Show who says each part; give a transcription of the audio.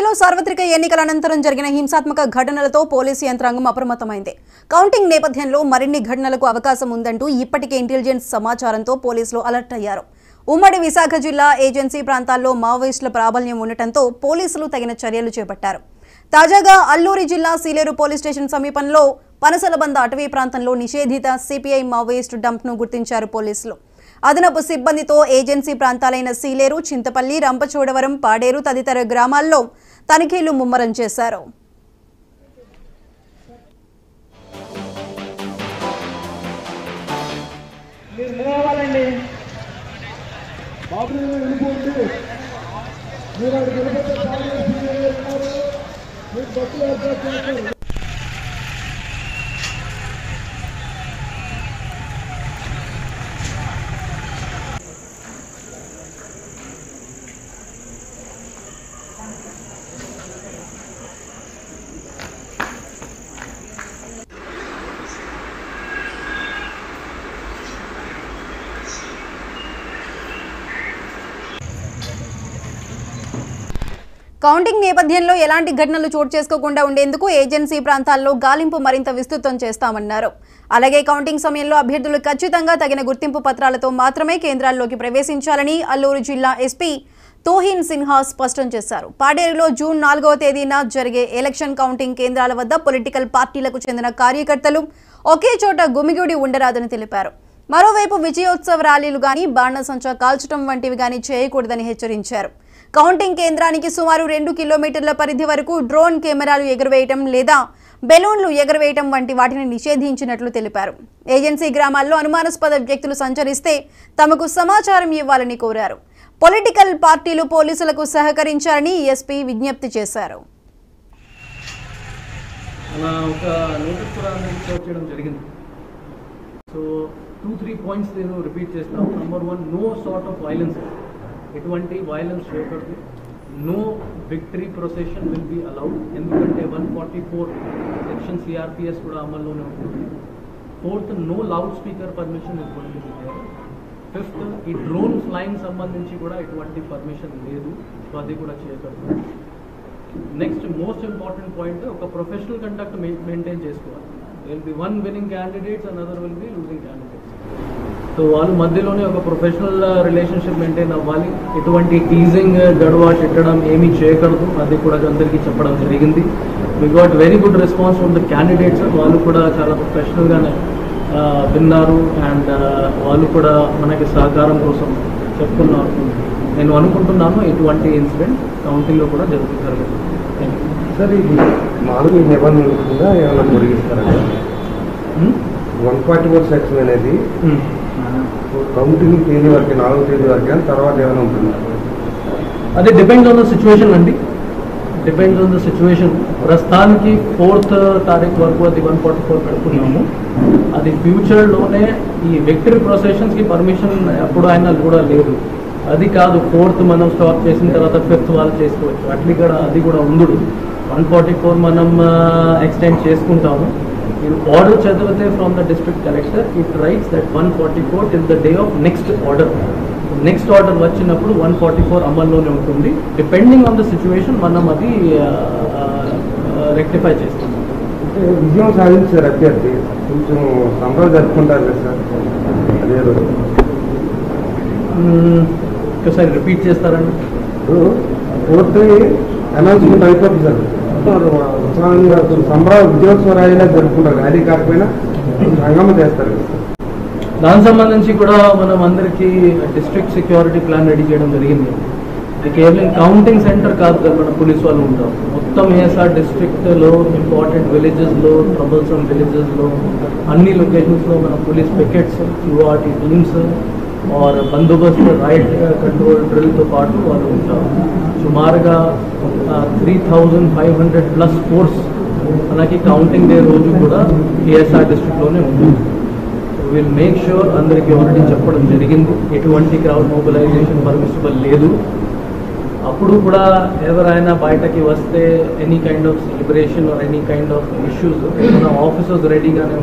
Speaker 1: ఏపీలో సార్వత్రిక ఎన్నికల అనంతరం జరిగిన హింసాత్మక ఘటనలతో పోలీసు యంత్రాంగం అప్రమత్తమైంది. కౌంటింగ్ నేపథ్యంలో మరిన్ని ఘటనలకు అవకాశం ఉందంటూ ఇప్పటికే ఇంటెలిజెన్స్ సమాచారంతో పోలీసులు అలర్ట్ అయ్యారు. ఉమ్మడి విశాఖ జిల్లా ఏజెన్సీ ప్రాంతాల్లో మావోయిస్టుల ప్రాబల్యం ఉండటంతో పోలీసులు తగిన చర్యలు చేపట్టారు. తాజాగా అల్లూరి జిల్లా సీలేరు పోలీస్ స్టేషన్ సమీపంలో పనసలబంద అటవీ ప్రాంతంలో నిషేధిత సిపిఐ మావోయిస్టు డంప్ను గుర్తించారు పోలీసులు. అదనపు సిబ్బందితో ఏజెన్సీ ప్రాంతాలైన సీలేరు, చింతపల్లి, రంపచోడవరం, పాడేరు తదితర గ్రామాల్లో తనిఖీలు ముమ్మరం చేశారు. కౌంటింగ్ నేపథ్యంలో ఎలాంటి ఘటనలు చోటు చేసుకోకుండా ఉండేందుకు ఏజెన్సీ ప్రాంతాల్లో గాలింపు మరింత విస్తృతం చేస్తామన్నారు. అలాగే కౌంటింగ్ సమయంలో అభ్యర్థులు ఖచ్చితంగా తగిన గుర్తింపు పత్రాలతో మాత్రమే కేంద్రాల్లోకి ప్రవేశించాలని అల్లూరు జిల్లా ఎస్పీ తోహిన్ సిన్హా స్పష్టం చేశారు. పాడేరులో జూన్ 4వ తేదీన జరిగే ఎలక్షన్ కౌంటింగ్ కేంద్రాల వద్ద పొలిటికల్ పార్టీలకు చెందిన కార్యకర్తలు ఒకే చోట గుమిగూడి ఉండరాదని తెలిపారు. మరోవైపు విజయోత్సవ ర్యాలీలు గానీ, బాణసంచా కాల్చడం వంటివి గానీ చేయకూడదని హెచ్చరించారు. కౌంటింగ్ కేంద్రానికి సుమారు 2 కిలోమీటర్ల పరిధి వరకు డ్రోన్ కెమెరాలు ఎగురవేయటం లేదా బెలూన్లు ఎగురవేయటం వంటి వాటిని నిషేధించినట్లు తెలిపారు. ఏజెన్సీ గ్రామాల్లో అనుమానాస్పద వ్యక్తులు సంచరిస్తే తమకు సమాచారం ఇవ్వాలని కోరారు. పొలిటికల్ పార్టీలు పోలీసులకు సహకరించాలని ఎస్పీ విజ్ఞప్తి చేశారు.
Speaker 2: So 2-3 points నేను రిపీట్ చేస్తాను. Number 1, no sort of violence, ఎటువంటి వైలెన్స్ చేయకూడదు. No victory procession will be allowed, ఎందుకంటే 144 సెక్షన్ సిఆర్పిఎస్ కూడా అమల్లోనే ఉంటుంది. 4th, no loud speaker permission is going to be there. 5th, ఈ డ్రోన్ ఫ్లైయింగ్ సంబంధించి కూడా ఎటువంటి పర్మిషన్ లేదు, సో అది కూడా చేయకూడదు. నెక్స్ట్ మోస్ట్ ఇంపార్టెంట్ పాయింట్, ఒక ప్రొఫెషనల్ కండక్ట్ మెయింటైన్ చేసుకోవాలి. There will be one winning candidates and other will be losing candidates. So వాళ్ళు మధ్యలోనే ఒక ప్రొఫెషనల్ రిలేషన్షిప్ మెయింటైన్ అవ్వాలి. ఎటువంటి టీజింగ్, గడవ తిట్టడం ఏమీ చేయకూడదు, అది కూడా అందరికీ చెప్పడం జరిగింది. We got very good response from the candidates. వాళ్ళు కూడా చాలా ప్రొఫెషనల్గానే విన్నారు అండ్ వాళ్ళు కూడా మనకి సహకారం కోసం చెప్తున్నారు. నేను అనుకుంటున్నాను ఎటువంటి ఇన్సిడెంట్ కౌంటింగ్లో కూడా జరుగుతుంది.
Speaker 3: సార్, ఇది మామూలు నిబంధనలు కూడా ఏమైనా పొడిగిస్తారండి? 144 సెక్షన్ అనేది కౌంటింగ్ తేదీ వరకు, 4వ తేదీ వరకు, తర్వాత ఏమైనా ఉంటుందా?
Speaker 2: అది డిపెండ్స్ ఆన్ ద సిచ్యువేషన్ అండి, డిపెండ్స్ ఆన్ ద సిచ్యువేషన్. ప్రస్తుతానికి 4th తారీఖు వరకు అది 144 పెడుతున్నాము. అది ఫ్యూచర్లోనే ఈ విక్టరీ ప్రొసెషన్స్కి పర్మిషన్ ఎప్పుడు అయినా కూడా లేదు. అది కాదు 4th మనం స్టాప్ చేసిన తర్వాత 5th వాళ్ళు చేసుకోవచ్చు. అట్లా కూడా అది కూడా ఉండదు. 144 మనం ఎక్స్టెండ్ చేసుకుంటాము. మీరు ఆర్డర్ చదివితే from the district collector it rights that 144 till the day of next order. Next order వచ్చినప్పుడు 144 అమల్లోనే ఉంటుంది. డిపెండింగ్ ఆన్ ద సిచ్యువేషన్ మనం అది రెక్టిఫై చేస్తాం.
Speaker 3: అంటే విజయం సాధించారు అభ్యర్థి, కొంచెం సంబరాలు జరుపుకుంటారు కదా సార్, అదే రోజు
Speaker 2: ఒకసారి రిపీట్ చేస్తారండి.
Speaker 3: 4th అనౌన్స్మెంట్ అయిపోతుంది సార్, ఉత్సాహంగా సంబరాలు విజయోత్సవ ర్యాలీలా జరుపుకుంటారు. ర్యాలీ కాకపోయినా సంగమ చేస్తారు.
Speaker 2: దానికి సంబంధించి కూడా మనం అందరికీ డిస్ట్రిక్ట్ సెక్యూరిటీ ప్లాన్ రెడీ చేయడం జరిగింది. ఇది కేవలం కౌంటింగ్ సెంటర్ కాదు కదా, మన పోలీస్ వాళ్ళు ఉంటారు. మొత్తం ఏఎస్ఆర్ డిస్ట్రిక్ట్లో ఇంపార్టెంట్ విలేజెస్లో, ట్రబుల్సమ్ విలేజెస్లో, అన్ని లొకేషన్స్లో మన పోలీస్ పికెట్స్, యూఆర్టీ టీమ్స్ और బందోబస్తు, రైట్ కంట్రోల్ డ్రిల్తో పాటు వాళ్ళు ఉంటారు. సుమారుగా 3500+ ఫోర్స్ మనకి కౌంటింగ్ డే రోజు కూడా ఏఎస్ఆర్ డిస్ట్రిక్ట్లోనే ఉంటుంది. విల్ మేక్ ష్యూర్, అందరికీ ఆల్రెడీ చెప్పడం జరిగింది, ఎటువంటి క్రౌడ్ మొబిలైజేషన్ పర్మిసిబుల్ లేదు. అప్పుడు కూడా ఎవరైనా బయటకి వస్తే any kind of celebration or any kind of issues మన ఆఫీసర్స్ రెడీగానే